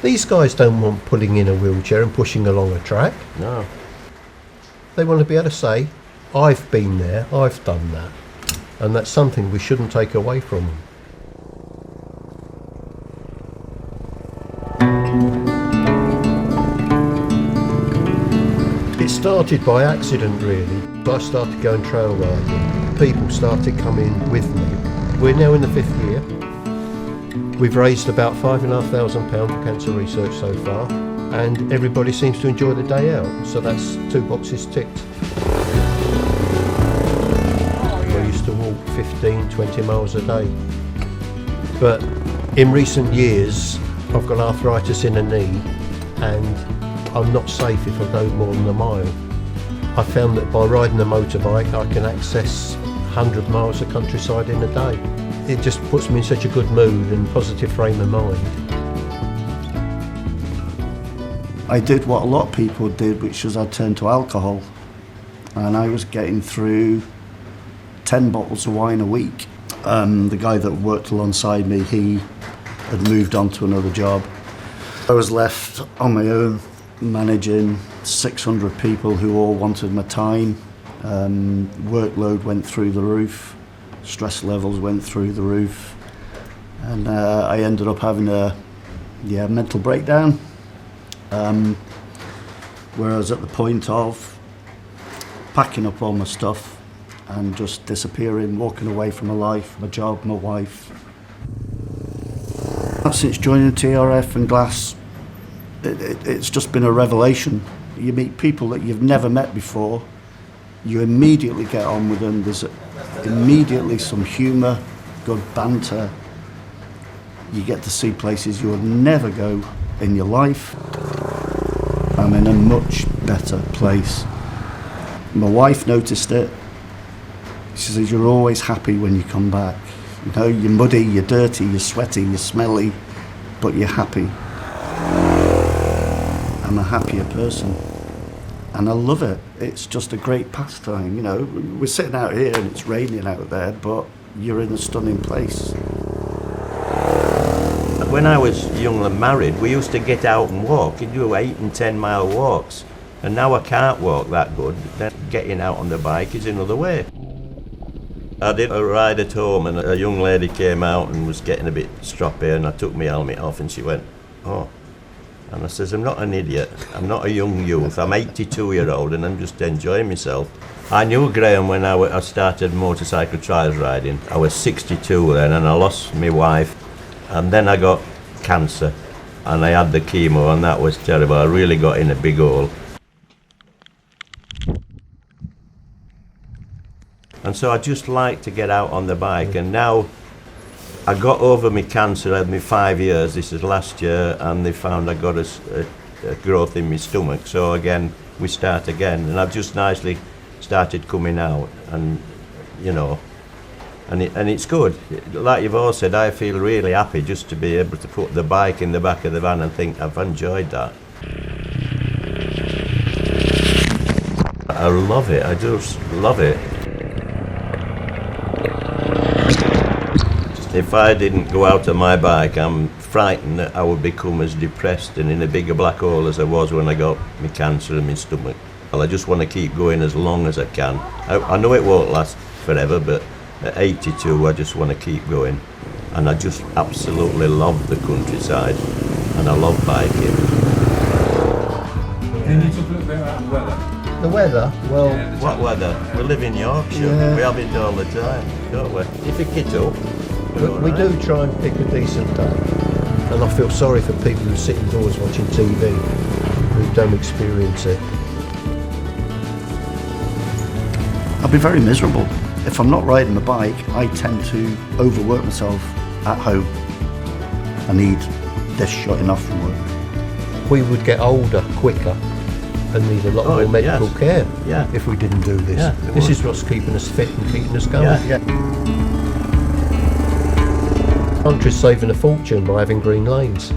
These guys don't want pulling in a wheelchair and pushing along a track. No. They want to be able to say, I've been there, I've done that. And that's something we shouldn't take away from them. It started by accident, really. I started going trail riding. People started coming with me. We're now in the 5th year. We've raised about £5,500 for cancer research so far, and everybody seems to enjoy the day out. So that's 2 boxes ticked. I used to walk 15, 20 miles a day. But in recent years, I've got arthritis in a knee, and I'm not safe if I go more than a mile. I found that by riding a motorbike I can access 100 miles of countryside in a day. It just puts me in such a good mood and positive frame of mind. I did what a lot of people did, which was I turned to alcohol, and I was getting through 10 bottles of wine a week. The guy that worked alongside me, he had moved on to another job. I was left on my own, managing 600 people who all wanted my time. Workload went through the roof, stress levels went through the roof, and I ended up having a mental breakdown, where I was at the point of packing up all my stuff and just disappearing, walking away from my life, my job, my wife. Since joining TRF and GLAS, it's just been a revelation. You meet people that you've never met before, you immediately get on with them, there's immediately some humour, good banter. You get to see places you would never go in your life. I'm in a much better place. My wife noticed it. She says, you're always happy when you come back. You know, you're muddy, you're dirty, you're sweaty, you're smelly, but you're happy. I'm a happier person, and I love it. It's just a great pastime, you know. We're sitting out here and it's raining out there, but you're in a stunning place. When I was young and married, we used to get out and walk. You'd do 8 and 10 mile walks, and now I can't walk that good. Then getting out on the bike is another way. I did a ride at home, and a young lady came out and was getting a bit stroppy, and I took my helmet off, and she went, oh. And I says, I'm not an idiot, I'm not a young youth, I'm 82-year-old and I'm just enjoying myself. I knew Graham when I started motorcycle trials riding. I was 62 then, and I lost my wife, and then I got cancer, and I had the chemo, and that was terrible. I really got in a big hole. And so I just like to get out on the bike, and now I got over my cancer. I had me 5 years, this is last year, and they found I got a growth in my stomach. So again, we start again, and I've just nicely started coming out, and you know, and it's good. Like you've all said, I feel really happy just to be able to put the bike in the back of the van and think I've enjoyed that. I love it, I just love it. If I didn't go out on my bike, I'm frightened that I would become as depressed and in a bigger black hole as I was when I got my cancer in my stomach. Well, I just want to keep going as long as I can. I know it won't last forever, but at 82 I just want to keep going. And I just absolutely love the countryside, and I love biking. Can you talk a little bit about the weather? The weather? Well, Yeah, What weather? We live in Yorkshire, Yeah. we have it all the time, don't we? If you kit up, we do try and pick a decent day, and I feel sorry for people who sit indoors watching TV, who don't experience it. I'll be very miserable. If I'm not riding the bike, I tend to overwork myself at home. I need this shutting off from work. We would get older quicker and need a lot more medical care if we didn't do this. Yeah, this is what's keeping us fit and keeping us going. Yeah. The country's saving a fortune by having green lanes.